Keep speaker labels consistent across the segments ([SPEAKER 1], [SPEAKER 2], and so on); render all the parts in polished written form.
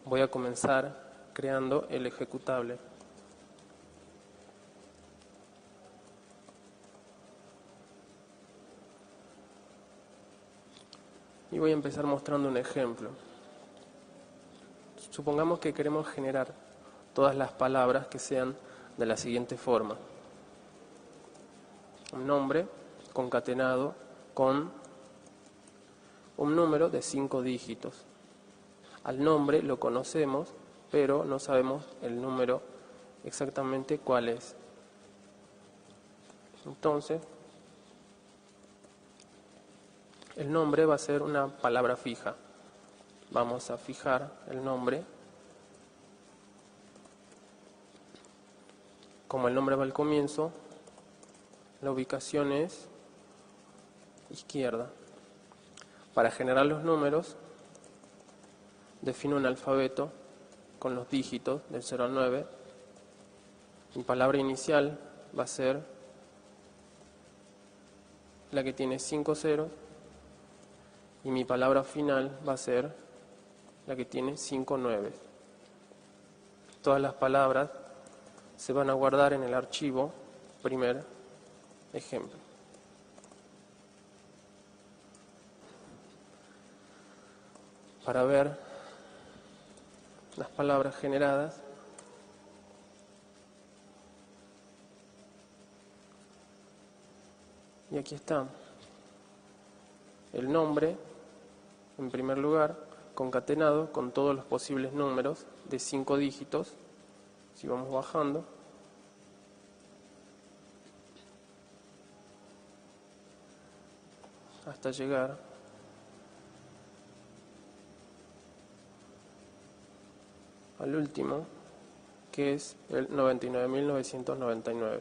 [SPEAKER 1] Voy a comenzar creando el ejecutable. Y voy a empezar mostrando un ejemplo. Supongamos que queremos generar todas las palabras que sean de la siguiente forma. Un nombre concatenado con un número de 5 dígitos. Al nombre lo conocemos, pero no sabemos el número exactamente cuál es. Entonces, el nombre va a ser una palabra fija. Vamos a fijar el nombre. Como el nombre va al comienzo, la ubicación es izquierda. Para generar los números, defino un alfabeto con los dígitos del 0 al 9. Mi palabra inicial va a ser la que tiene 5 ceros y mi palabra final va a ser la que tiene 5 nueves. Todas las palabras se van a guardar en el archivo primer ejemplo. Para ver las palabras generadas, y aquí está el nombre en primer lugar concatenado con todos los posibles números de 5 dígitos. Si vamos bajando, hasta llegar al último, que es el 99.999.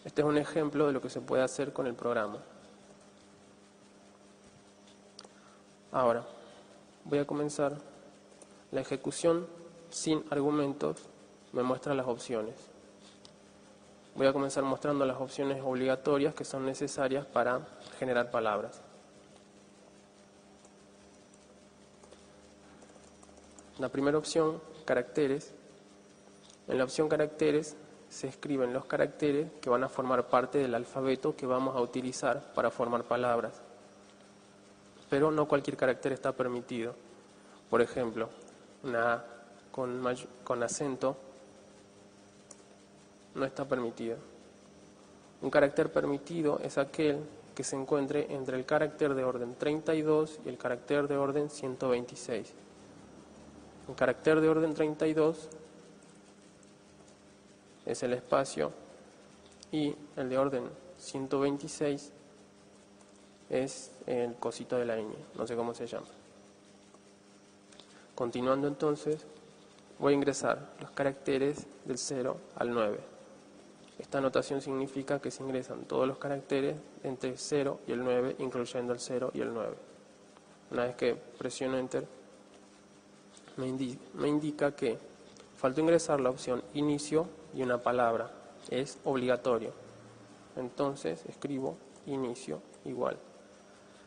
[SPEAKER 1] Este es un ejemplo de lo que se puede hacer con el programa. Ahora, voy a comenzar la ejecución sin argumentos. Me muestra las opciones. Voy a comenzar mostrando las opciones obligatorias que son necesarias para generar palabras. La primera opción, caracteres. En la opción caracteres se escriben los caracteres que van a formar parte del alfabeto que vamos a utilizar para formar palabras. Pero no cualquier carácter está permitido. Por ejemplo, una A con acento no está permitido. Un carácter permitido es aquel que se encuentre entre el carácter de orden 32 y el carácter de orden 126. El carácter de orden 32 es el espacio y el de orden 126 es el cosito de la ñ, no sé cómo se llama. Continuando entonces, voy a ingresar los caracteres del 0 al 9. Esta notación significa que se ingresan todos los caracteres entre 0 y el 9, incluyendo el 0 y el 9. Una vez que presiono Enter, me indica que faltó ingresar la opción inicio y una palabra. Es obligatorio. Entonces escribo inicio igual.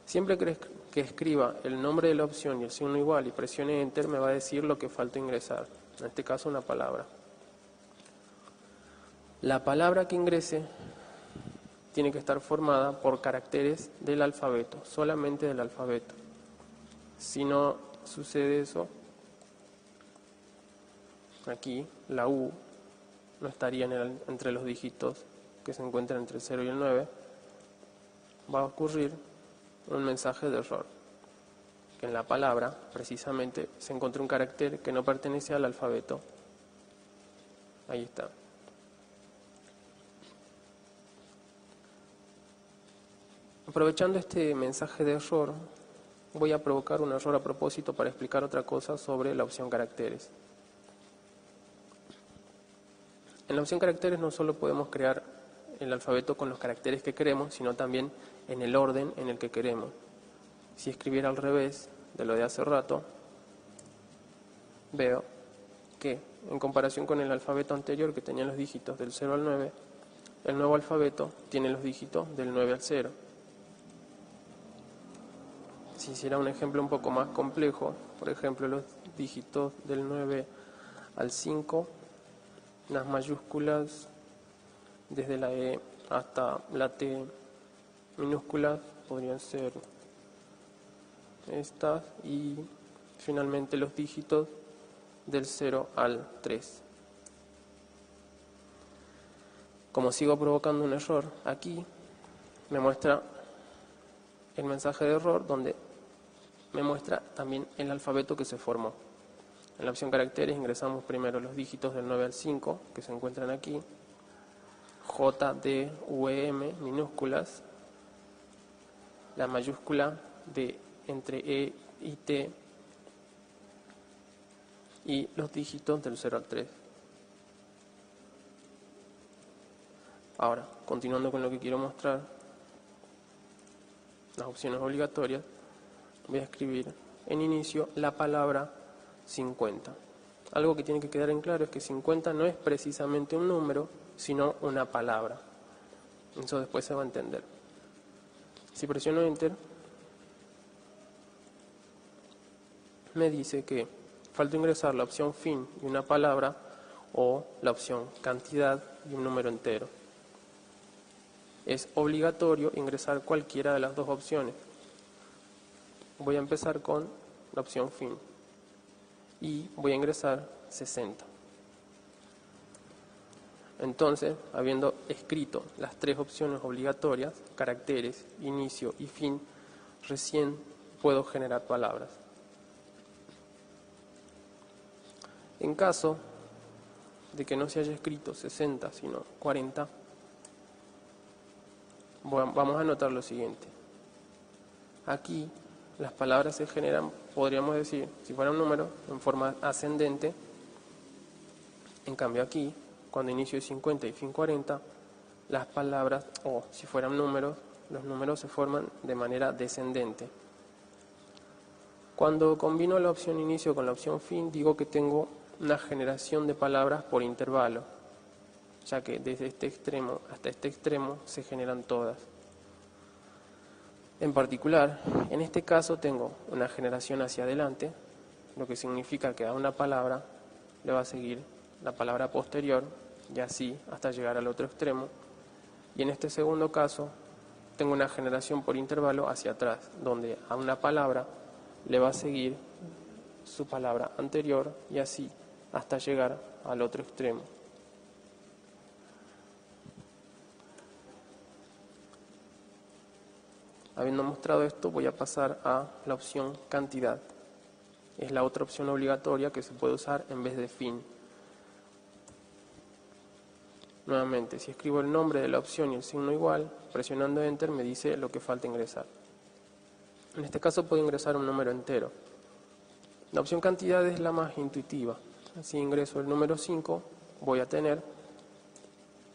[SPEAKER 1] Siempre que escriba el nombre de la opción y el signo igual y presione Enter, me va a decir lo que falta ingresar. En este caso, una palabra. La palabra que ingrese tiene que estar formada por caracteres del alfabeto, solamente del alfabeto. Si no sucede eso, aquí la U no estaría entre los dígitos que se encuentran entre el 0 y el 9, va a ocurrir un mensaje de error, que en la palabra precisamente se encontró un carácter que no pertenece al alfabeto. Ahí está. Aprovechando este mensaje de error, voy a provocar un error a propósito para explicar otra cosa sobre la opción caracteres. En la opción caracteres no solo podemos crear el alfabeto con los caracteres que queremos, sino también en el orden en el que queremos. Si escribiera al revés de lo de hace rato, veo que en comparación con el alfabeto anterior que tenía los dígitos del 0 al 9, el nuevo alfabeto tiene los dígitos del 9 al 0. Si hiciera un ejemplo un poco más complejo, por ejemplo, los dígitos del 9 al 5, las mayúsculas desde la E hasta la T minúsculas podrían ser estas, y finalmente los dígitos del 0 al 3. Como sigo provocando un error aquí, me muestra el mensaje de error, donde me muestra también el alfabeto que se formó. En la opción caracteres ingresamos primero los dígitos del 9 al 5, que se encuentran aquí, J, D, U, E, M, minúsculas, la mayúscula de entre E y T, y los dígitos del 0 al 3. Ahora, continuando con lo que quiero mostrar, las opciones obligatorias, voy a escribir en inicio la palabra 50. Algo que tiene que quedar en claro es que 50 no es precisamente un número, sino una palabra. Eso después se va a entender. Si presiono Enter, me dice que falta ingresar la opción fin y una palabra, o la opción cantidad y un número entero. Es obligatorio ingresar cualquiera de las dos opciones. Voy a empezar con la opción fin y voy a ingresar 60. Entonces, habiendo escrito las tres opciones obligatorias, caracteres, inicio y fin, recién puedo generar palabras. En caso de que no se haya escrito 60, sino 40, vamos a notar lo siguiente. Aquí las palabras se generan, podríamos decir, si fuera un número, en forma ascendente. En cambio aquí, cuando inicio es 50 y fin 40, las palabras, o si fueran números, los números se forman de manera descendente. Cuando combino la opción inicio con la opción fin, digo que tengo una generación de palabras por intervalo, ya que desde este extremo hasta este extremo se generan todas. En particular, en este caso tengo una generación hacia adelante, lo que significa que a una palabra le va a seguir la palabra posterior, y así hasta llegar al otro extremo. Y en este segundo caso, tengo una generación por intervalo hacia atrás, donde a una palabra le va a seguir su palabra anterior, y así hasta llegar al otro extremo. Habiendo mostrado esto, voy a pasar a la opción cantidad. Es la otra opción obligatoria que se puede usar en vez de fin. Nuevamente, si escribo el nombre de la opción y el signo igual, presionando Enter me dice lo que falta ingresar. En este caso puedo ingresar un número entero. La opción cantidad es la más intuitiva. Si ingreso el número 5, voy a tener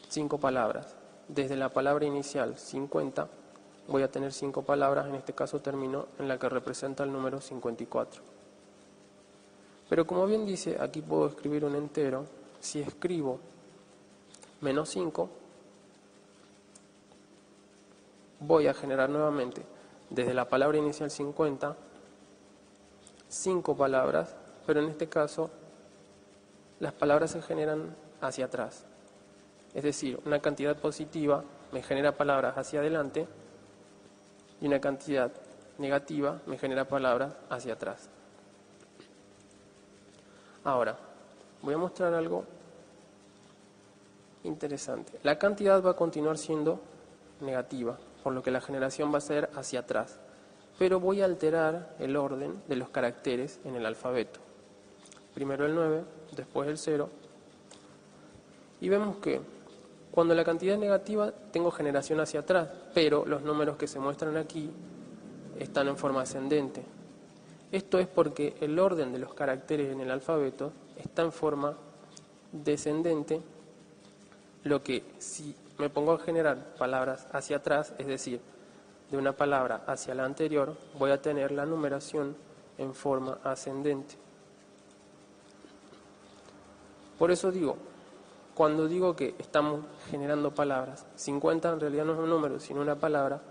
[SPEAKER 1] 5 palabras. Desde la palabra inicial 50, voy a tener 5 palabras, en este caso termino en la que representa el número 54. Pero como bien dice, aquí puedo escribir un entero. Si escribo menos 5, voy a generar nuevamente, desde la palabra inicial 50, 5 palabras, pero en este caso las palabras se generan hacia atrás. Es decir, una cantidad positiva me genera palabras hacia adelante y una cantidad negativa me genera palabras hacia atrás. Ahora, voy a mostrar algo interesante. La cantidad va a continuar siendo negativa, por lo que la generación va a ser hacia atrás. Pero voy a alterar el orden de los caracteres en el alfabeto. Primero el 9, después el 0. Y vemos que cuando la cantidad es negativa tengo generación hacia atrás, pero los números que se muestran aquí están en forma ascendente. Esto es porque el orden de los caracteres en el alfabeto está en forma descendente, lo que si me pongo a generar palabras hacia atrás, es decir, de una palabra hacia la anterior, voy a tener la numeración en forma ascendente. Por eso digo, cuando digo que estamos generando palabras, 50 en realidad no es un número, sino una palabra,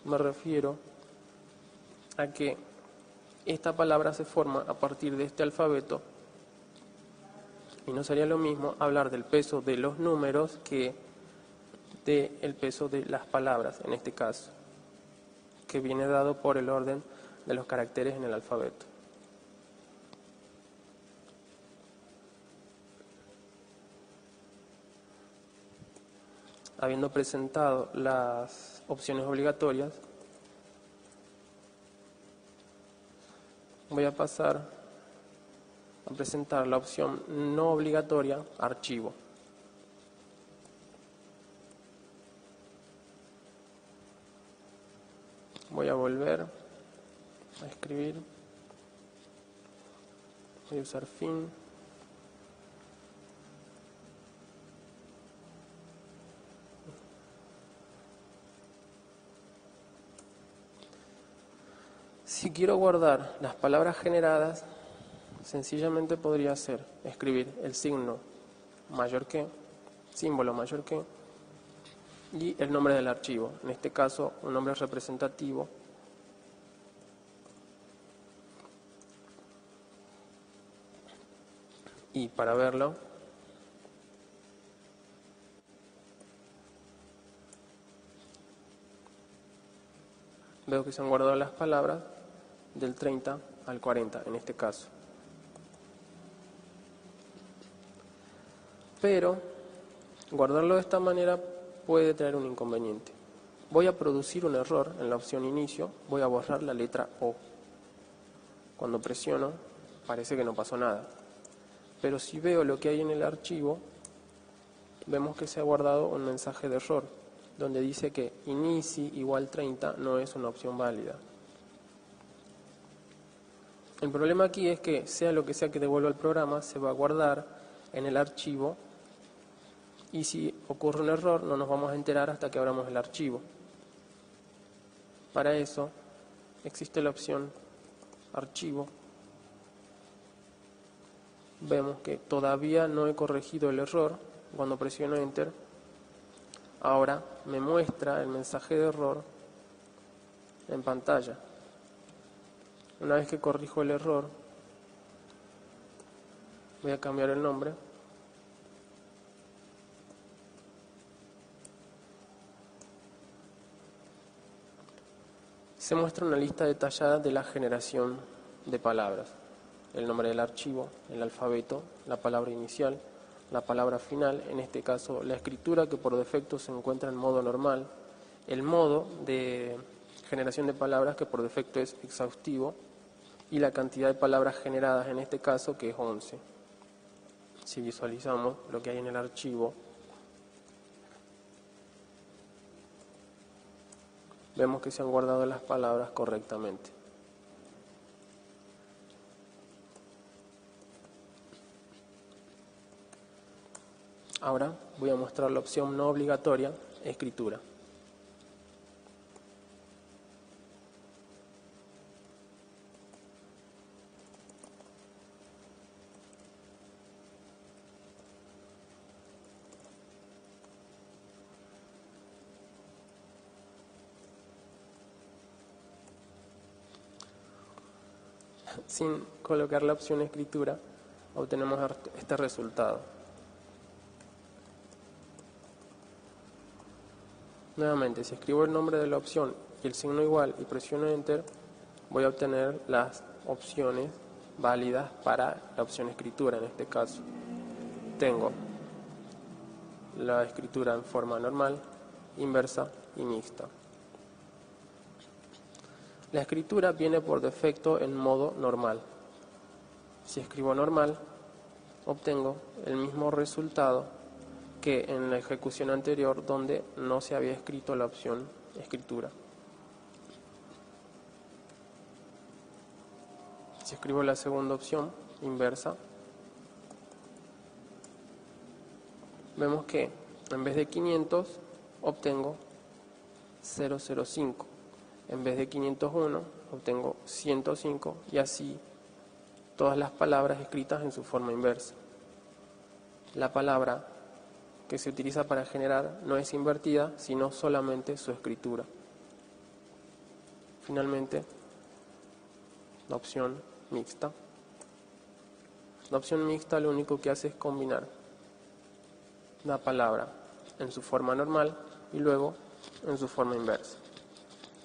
[SPEAKER 1] me refiero a que esta palabra se forma a partir de este alfabeto y no sería lo mismo hablar del peso de los números que del peso de las palabras, en este caso, que viene dado por el orden de los caracteres en el alfabeto. Habiendo presentado las opciones obligatorias, voy a pasar a presentar la opción no obligatoria, archivo. Voy a volver a escribir, voy a usar fin. Si quiero guardar las palabras generadas, sencillamente podría ser escribir el signo mayor que, símbolo mayor que, y el nombre del archivo, en este caso un nombre representativo. Y para verlo, veo que se han guardado las palabras del 30 al 40 en este caso. Pero guardarlo de esta manera puede tener un inconveniente. Voy a producir un error en la opción inicio, voy a borrar la letra O. Cuando presiono, parece que no pasó nada. Pero si veo lo que hay en el archivo, vemos que se ha guardado un mensaje de error, donde dice que inici igual 30 no es una opción válida. El problema aquí es que sea lo que sea que devuelva el programa, se va a guardar en el archivo y si ocurre un error no nos vamos a enterar hasta que abramos el archivo. Para eso existe la opción archivo. Vemos que todavía no he corregido el error. Cuando presiono Enter, ahora me muestra el mensaje de error en pantalla. Una vez que corrijo el error, voy a cambiar el nombre. Se muestra una lista detallada de la generación de palabras. El nombre del archivo, el alfabeto, la palabra inicial, la palabra final, en este caso la escritura que por defecto se encuentra en modo normal, el modo de generación de palabras que por defecto es exhaustivo y la cantidad de palabras generadas en este caso que es 11. Si visualizamos lo que hay en el archivo, vemos que se han guardado las palabras correctamente. Ahora voy a mostrar la opción no obligatoria, escritura. Sin colocar la opción escritura, obtenemos este resultado. Nuevamente, si escribo el nombre de la opción y el signo igual y presiono Enter, voy a obtener las opciones válidas para la opción escritura. En este caso, tengo la escritura en forma normal, inversa y mixta. La escritura viene por defecto en modo normal. Si escribo normal, obtengo el mismo resultado que en la ejecución anterior donde no se había escrito la opción escritura. Si escribo la segunda opción, inversa, vemos que en vez de 500 obtengo 005. En vez de 501 obtengo 105 y así todas las palabras escritas en su forma inversa. La palabra que se utiliza para generar no es invertida, sino solamente su escritura. Finalmente, la opción mixta. La opción mixta lo único que hace es combinar la palabra en su forma normal y luego en su forma inversa.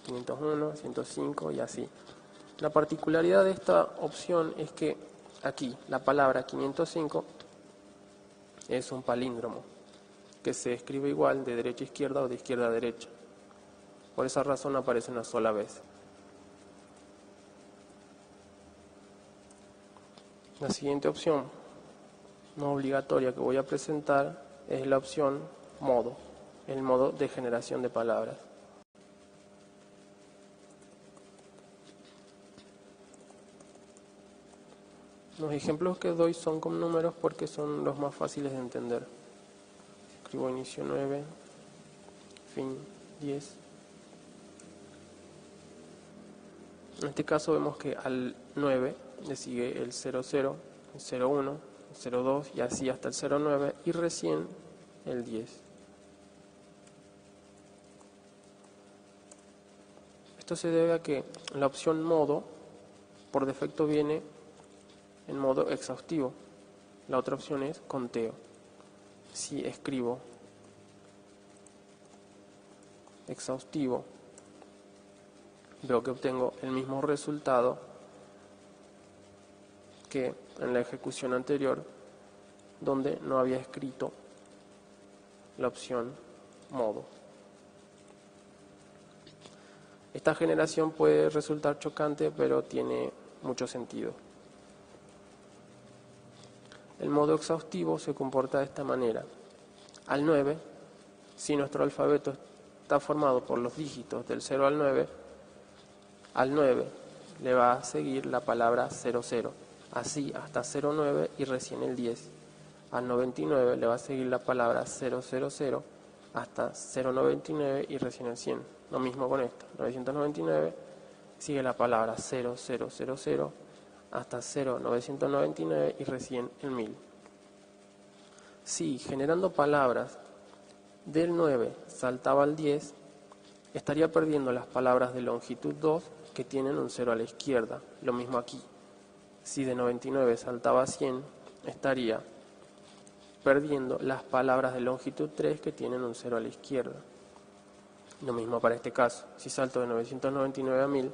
[SPEAKER 1] 501, 105 y así. La particularidad de esta opción es que aquí la palabra 505 es un palíndromo que se escribe igual de derecha a izquierda o de izquierda a derecha. Por esa razón aparece una sola vez. La siguiente opción no obligatoria que voy a presentar es la opción modo, el modo de generación de palabras. Los ejemplos que doy son con números porque son los más fáciles de entender. Escribo inicio 9, fin 10. En este caso vemos que al 9 le sigue el 00, el 01, el 02 y así hasta el 09 y recién el 10. Esto se debe a que la opción modo por defecto viene en modo exhaustivo. La otra opción es conteo. Si escribo exhaustivo, veo que obtengo el mismo resultado que en la ejecución anterior, donde no había escrito la opción modo. Esta generación puede resultar chocante, pero tiene mucho sentido. El modo exhaustivo se comporta de esta manera. Al 9, si nuestro alfabeto está formado por los dígitos del 0 al 9 le va a seguir la palabra 00, así hasta 09 y recién el 10. Al 99 le va a seguir la palabra 000 hasta 099 y recién el 100. Lo mismo con esto, 999 sigue la palabra 0000 hasta 0999 y recién el 1000. Si generando palabras del 9 saltaba al 10, estaría perdiendo las palabras de longitud 2 que tienen un 0 a la izquierda. Lo mismo aquí. Si de 99 saltaba a 100, estaría perdiendo las palabras de longitud 3 que tienen un 0 a la izquierda. Lo mismo para este caso. Si salto de 999 a 1000,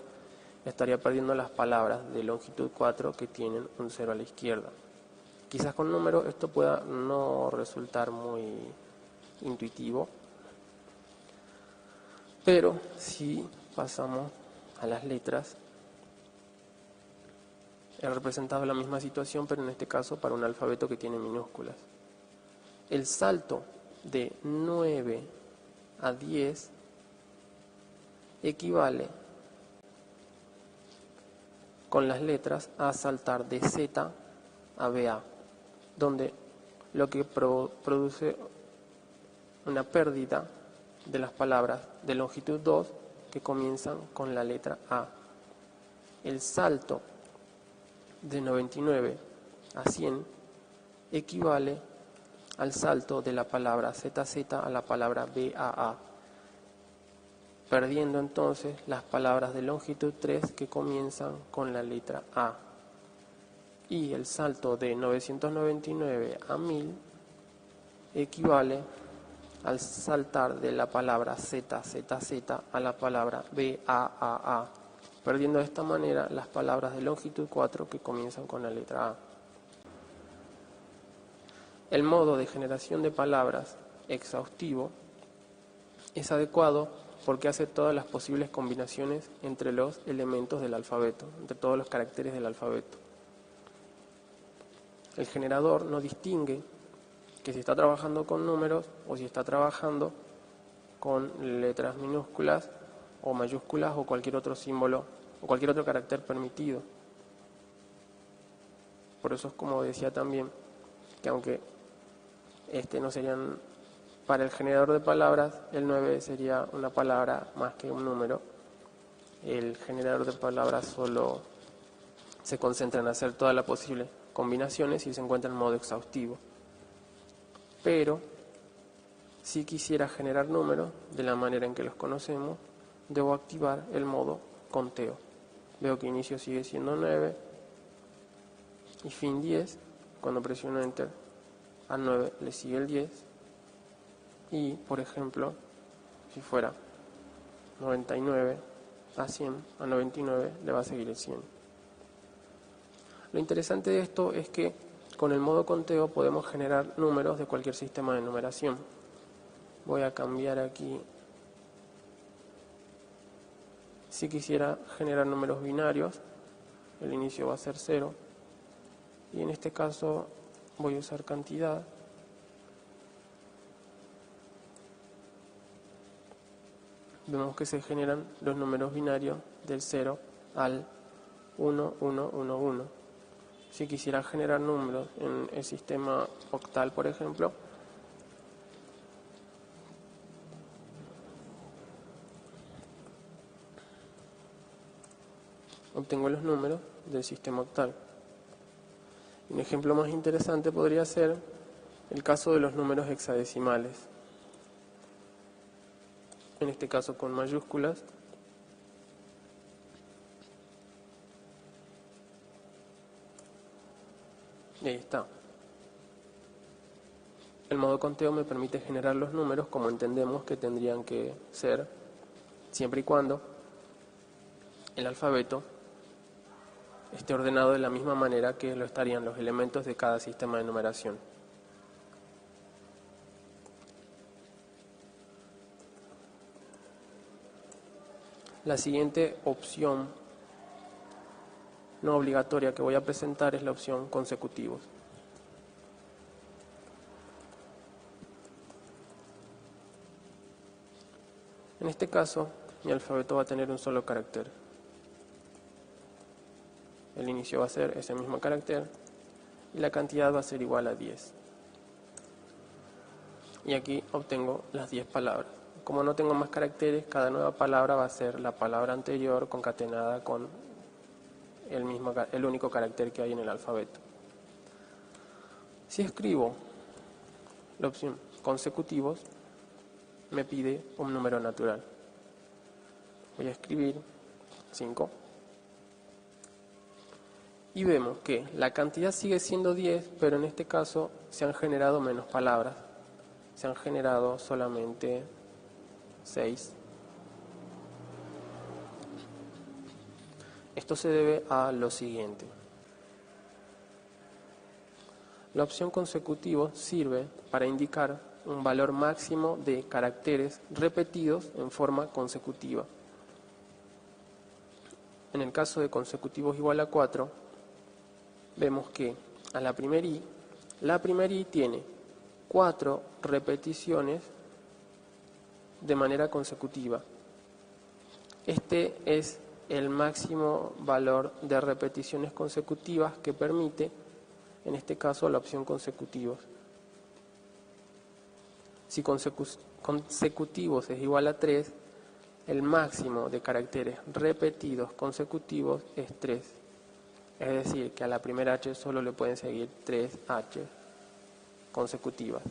[SPEAKER 1] estaría perdiendo las palabras de longitud 4 que tienen un 0 a la izquierda. Quizás con números esto pueda no resultar muy intuitivo, pero si pasamos a las letras, he representado la misma situación, pero en este caso para un alfabeto que tiene minúsculas. El salto de 9 a 10 equivale con las letras a saltar de Z a BA, donde lo que produce una pérdida de las palabras de longitud 2 que comienzan con la letra A. El salto de 99 a 100 equivale al salto de la palabra ZZ a la palabra BAA, perdiendo entonces las palabras de longitud 3 que comienzan con la letra A. Y el salto de 999 a 1000 equivale al saltar de la palabra ZZZ a la palabra BAAA, perdiendo de esta manera las palabras de longitud 4 que comienzan con la letra A. El modo de generación de palabras exhaustivo es adecuado porque hace todas las posibles combinaciones entre los elementos del alfabeto, entre todos los caracteres del alfabeto. El generador no distingue que si está trabajando con números o si está trabajando con letras minúsculas o mayúsculas o cualquier otro símbolo o cualquier otro carácter permitido. Por eso es como decía también que aunque no serían para el generador de palabras, el 9 sería una palabra más que un número. El generador de palabras solo se concentra en hacer todas las posibles combinaciones y se encuentra en modo exhaustivo. Pero si quisiera generar números de la manera en que los conocemos, debo activar el modo conteo. Veo que inicio sigue siendo 9 y fin 10. Cuando presiono Enter, a 9 le sigue el 10. Y, por ejemplo, si fuera 99 a 100, a 99 le va a seguir el 100. Lo interesante de esto es que con el modo conteo podemos generar números de cualquier sistema de numeración. Voy a cambiar aquí. Si quisiera generar números binarios, el inicio va a ser 0. Y en este caso voy a usar cantidad. Vemos que se generan los números binarios del 0 al 1, 1, 1, 1. Si quisiera generar números en el sistema octal, por ejemplo, obtengo los números del sistema octal. Un ejemplo más interesante podría ser el caso de los números hexadecimales. En este caso con mayúsculas. Y ahí está. El modo conteo me permite generar los números como entendemos que tendrían que ser, siempre y cuando el alfabeto esté ordenado de la misma manera que lo estarían los elementos de cada sistema de numeración. La siguiente opción no obligatoria que voy a presentar es la opción consecutivos. En este caso, mi alfabeto va a tener un solo carácter. El inicio va a ser ese mismo carácter y la cantidad va a ser igual a 10. Y aquí obtengo las 10 palabras. Como no tengo más caracteres, cada nueva palabra va a ser la palabra anterior concatenada con el único carácter que hay en el alfabeto. Si escribo la opción consecutivos, me pide un número natural. Voy a escribir 5. Y vemos que la cantidad sigue siendo 10, pero en este caso se han generado menos palabras. Se han generado solamente 6. Esto se debe a lo siguiente. La opción consecutivo sirve para indicar un valor máximo de caracteres repetidos en forma consecutiva. En el caso de consecutivos igual a 4, vemos que a la primer i tiene 4 repeticiones de manera consecutiva. Este es el máximo valor de repeticiones consecutivas que permite, en este caso, la opción consecutivos. Si consecutivos es igual a 3, el máximo de caracteres repetidos consecutivos es 3. Es decir, que a la primera H solo le pueden seguir 3 H consecutivas.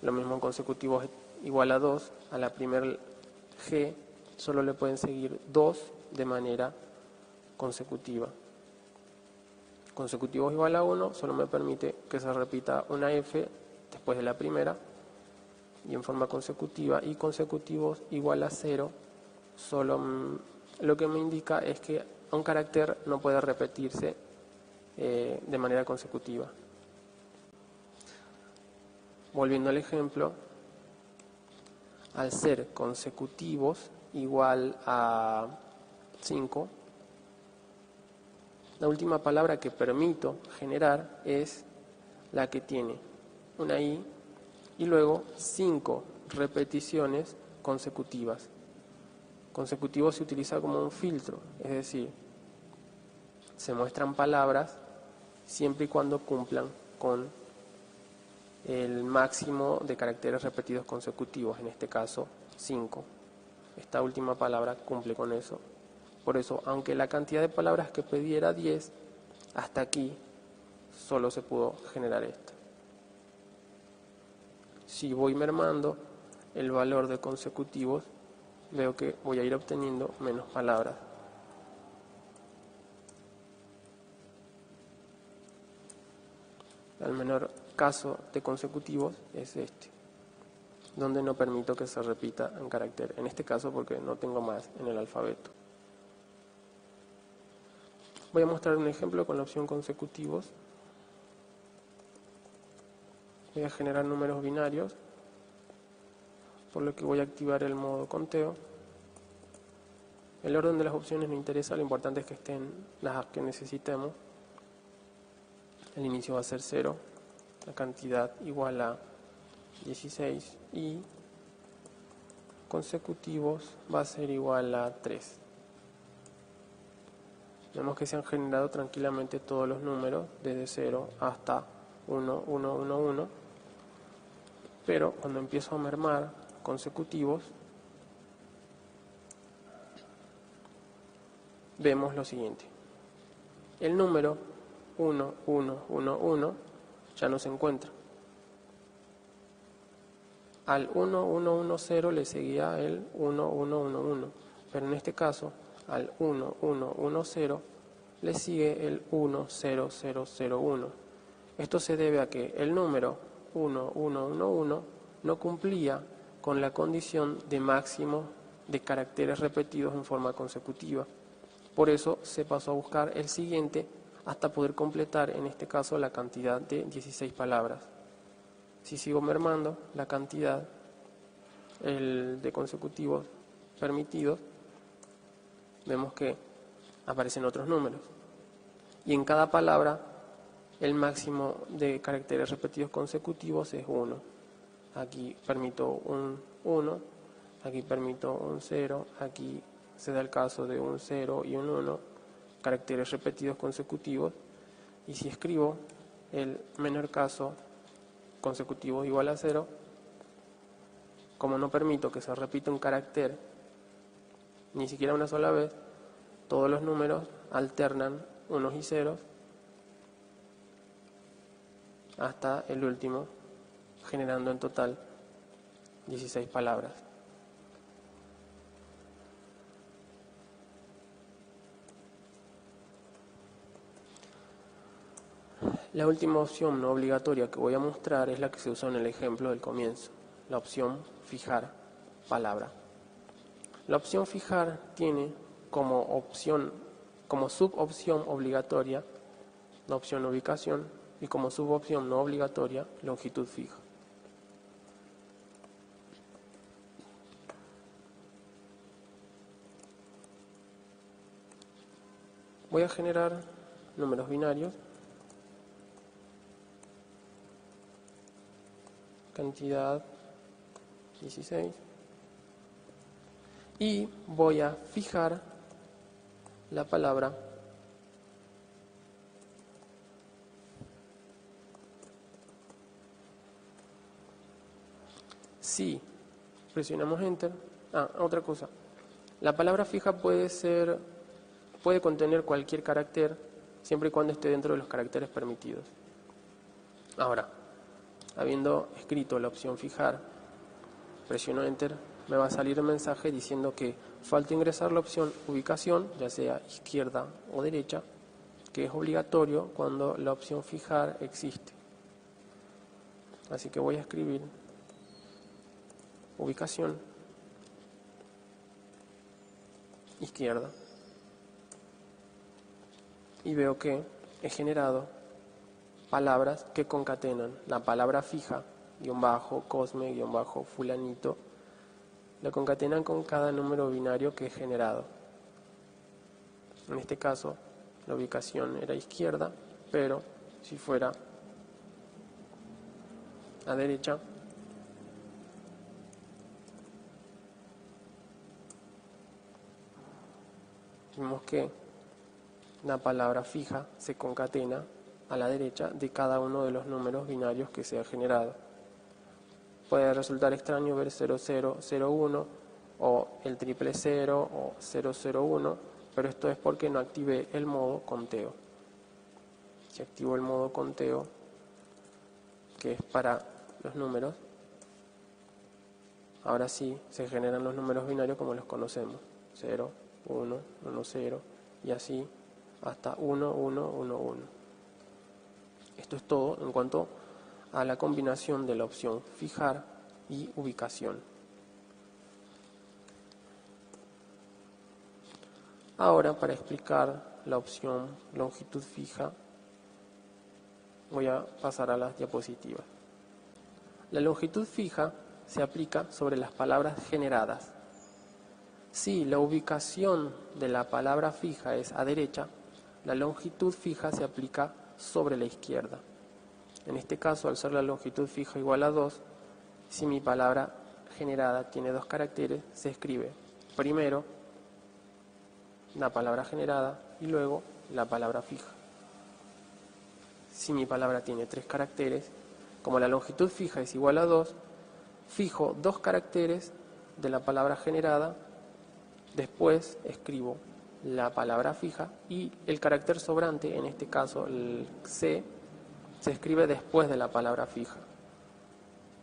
[SPEAKER 1] Lo mismo en consecutivos igual a 2, a la primer G solo le pueden seguir 2 de manera consecutiva. Consecutivos igual a 1 solo me permite que se repita una F después de la primera y en forma consecutiva, y consecutivos igual a 0 solo lo que me indica es que un carácter no puede repetirse de manera consecutiva. Volviendo al ejemplo, al ser consecutivos igual a 5, la última palabra que permito generar es la que tiene una i y luego 5 repeticiones consecutivas. Consecutivo se utiliza como un filtro, es decir, se muestran palabras siempre y cuando cumplan con el máximo de caracteres repetidos consecutivos, en este caso 5. Esta última palabra cumple con eso. Por eso, aunque la cantidad de palabras que pedí era 10, hasta aquí solo se pudo generar esto. Si voy mermando el valor de consecutivos, veo que voy a ir obteniendo menos palabras. al menor caso de consecutivos es este, donde no permito que se repita un carácter, en este caso porque no tengo más en el alfabeto. Voy a mostrar un ejemplo con la opción consecutivos. Voy a generar números binarios, por lo que voy a activar el modo conteo. El orden de las opciones no interesa, lo importante es que estén las que necesitemos. El inicio va a ser 0, la cantidad igual a 16 y consecutivos va a ser igual a 3. Vemos que se han generado tranquilamente todos los números desde 0 hasta 1, 1, 1, 1, pero cuando empiezo a mermar consecutivos vemos lo siguiente: el número 1, 1, 1, 1 ya no se encuentra. Al 1, 1, 1, 0 le seguía el 1, 1, 1, 1, pero en este caso al 1, 1, 1, 0 le sigue el 1, 0, 0, 0, 1. Esto se debe a que el número 1, 1, 1, 1 no cumplía con la condición de máximo de caracteres repetidos en forma consecutiva. Por eso se pasó a buscar el siguiente hasta poder completar, en este caso, la cantidad de 16 palabras. Si sigo mermando la cantidad de consecutivos permitidos, vemos que aparecen otros números. Y en cada palabra, el máximo de caracteres repetidos consecutivos es 1. Aquí permito un 1, aquí permito un 0, aquí se da el caso de un 0 y un 1, caracteres repetidos consecutivos. Y si escribo el menor caso consecutivo igual a 0, como no permito que se repita un carácter ni siquiera una sola vez, todos los números alternan unos y ceros hasta el último, generando en total 16 palabras. La última opción no obligatoria que voy a mostrar es la que se usó en el ejemplo del comienzo, la opción fijar palabra. La opción fijar tiene como subopción obligatoria la opción ubicación y como subopción no obligatoria longitud fija. Voy a generar números binarios, cantidad 16, y voy a fijar la palabra si presionamos Enter. Otra cosa, la palabra fija puede contener cualquier carácter siempre y cuando esté dentro de los caracteres permitidos. Ahora, habiendo escrito la opción fijar, presiono Enter, me va a salir el mensaje diciendo que falta ingresar la opción ubicación, ya sea izquierda o derecha, que es obligatorio cuando la opción fijar existe. Así que voy a escribir ubicación izquierda y veo que he generado palabras que concatenan la palabra fija, guión bajo, cosme, guión bajo, fulanito, la concatenan con cada número binario que he generado. En este caso, la ubicación era izquierda, pero si fuera a derecha, vemos que la palabra fija se concatena a la derecha de cada uno de los números binarios que se ha generado. Puede resultar extraño ver 0001 o el 000 o 001, pero esto es porque no activé el modo conteo. Si activo el modo conteo, que es para los números, ahora sí se generan los números binarios como los conocemos: 0, 1, 1, 0 y así hasta 1, 1, 1, 1. Esto es todo en cuanto a la combinación de la opción fijar y ubicación. Ahora, para explicar la opción longitud fija, voy a pasar a las diapositivas. La longitud fija se aplica sobre las palabras generadas. Si la ubicación de la palabra fija es a derecha, la longitud fija se aplica sobre la izquierda. En este caso, al ser la longitud fija igual a 2, si mi palabra generada tiene 2 caracteres, se escribe primero la palabra generada y luego la palabra fija. Si mi palabra tiene 3 caracteres, como la longitud fija es igual a 2, fijo 2 caracteres de la palabra generada, después escribo la palabra fija y el carácter sobrante, en este caso el C, se escribe después de la palabra fija.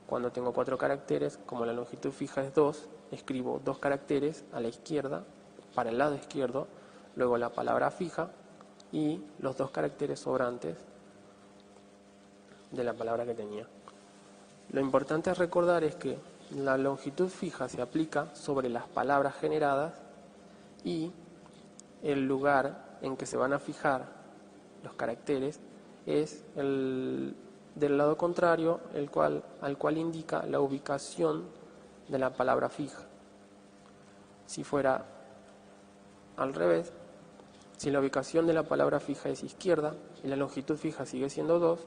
[SPEAKER 1] Cuando tengo 4 caracteres, como la longitud fija es 2, escribo 2 caracteres a la izquierda, para el lado izquierdo, luego la palabra fija y los 2 caracteres sobrantes de la palabra que tenía. Lo importante a recordar es que la longitud fija se aplica sobre las palabras generadas y el lugar en que se van a fijar los caracteres es el del lado contrario, al cual indica la ubicación de la palabra fija. Si fuera al revés, si la ubicación de la palabra fija es izquierda y la longitud fija sigue siendo 2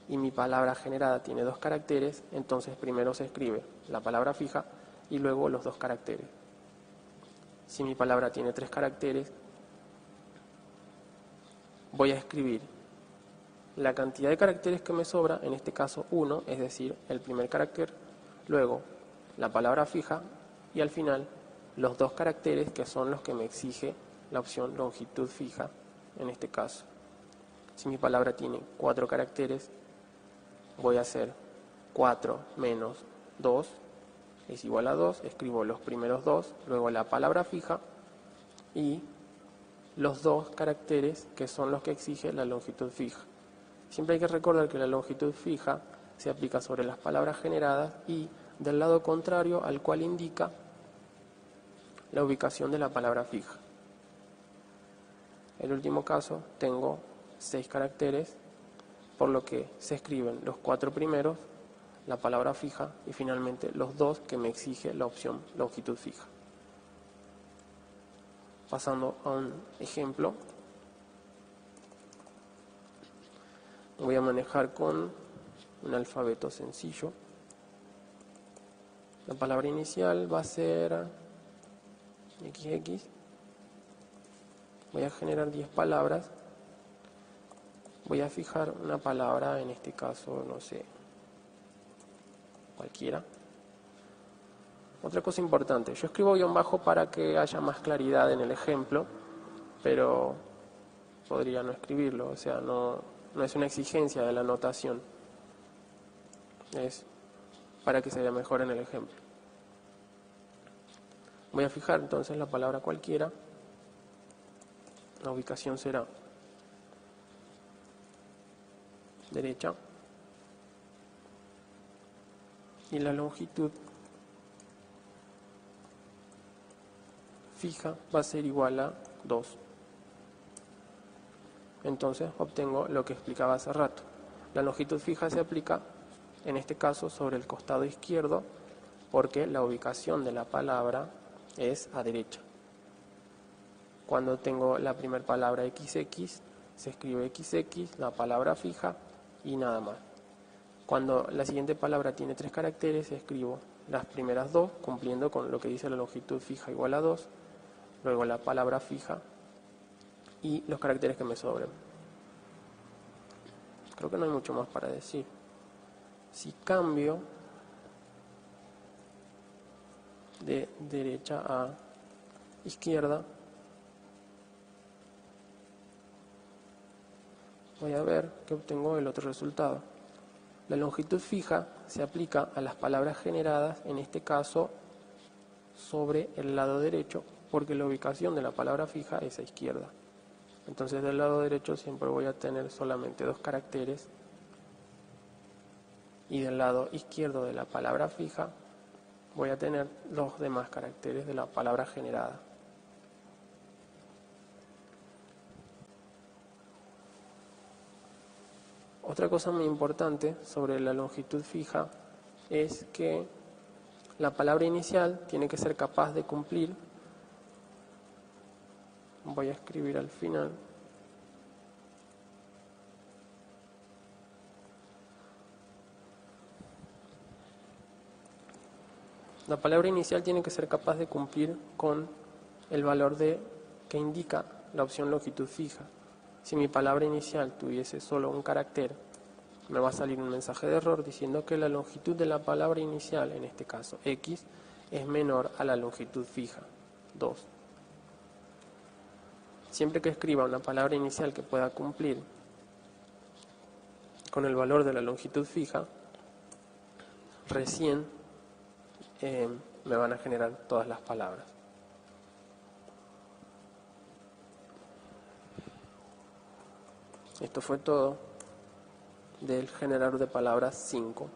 [SPEAKER 1] y mi palabra generada tiene 2 caracteres, entonces primero se escribe la palabra fija y luego los 2 caracteres. Si mi palabra tiene 3 caracteres, voy a escribir la cantidad de caracteres que me sobra, en este caso 1, es decir, el primer carácter, luego la palabra fija y al final los 2 caracteres que son los que me exige la opción longitud fija, en este caso. Si mi palabra tiene 4 caracteres, voy a hacer 4 menos 2 es igual a 2, escribo los primeros 2, luego la palabra fija y los 2 caracteres que son los que exige la longitud fija. Siempre hay que recordar que la longitud fija se aplica sobre las palabras generadas y del lado contrario al cual indica la ubicación de la palabra fija. En el último caso tengo 6 caracteres, por lo que se escriben los 4 primeros, la palabra fija y finalmente los 2 que me exige la opción longitud fija. Pasando a un ejemplo, voy a manejar con un alfabeto sencillo. La palabra inicial va a ser XX. Voy a generar 10 palabras. Voy a fijar una palabra, en este caso, no sé, cualquiera. Otra cosa importante, yo escribo guión bajo para que haya más claridad en el ejemplo, pero podría no escribirlo, o sea, no es una exigencia de la notación, es para que se vea mejor en el ejemplo. Voy a fijar entonces la palabra cualquiera, la ubicación será derecha y la longitud fija va a ser igual a 2. Entonces obtengo lo que explicaba hace rato. La longitud fija se aplica, en este caso, sobre el costado izquierdo, porque la ubicación de la palabra es a derecha. Cuando tengo la primera palabra XX, se escribe XX, la palabra fija y nada más. Cuando la siguiente palabra tiene 3 caracteres, escribo las primeras 2, cumpliendo con lo que dice la longitud fija igual a 2, luego la palabra fija y los caracteres que me sobren. Creo que no hay mucho más para decir. Si cambio de derecha a izquierda, voy a ver que obtengo el otro resultado. La longitud fija se aplica a las palabras generadas, en este caso sobre el lado derecho, porque la ubicación de la palabra fija es a izquierda. Entonces del lado derecho siempre voy a tener solamente 2 caracteres y del lado izquierdo de la palabra fija voy a tener los demás caracteres de la palabra generada. Otra cosa muy importante sobre la longitud fija es que la palabra inicial tiene que ser capaz de cumplir, voy a escribir al final, la palabra inicial tiene que ser capaz de cumplir con el valor que indica la opción longitud fija. Si mi palabra inicial tuviese solo un carácter, me va a salir un mensaje de error diciendo que la longitud de la palabra inicial, en este caso x, es menor a la longitud fija, 2. Siempre que escriba una palabra inicial que pueda cumplir con el valor de la longitud fija, recién me van a generar todas las palabras. Esto fue todo del generador de palabras 5.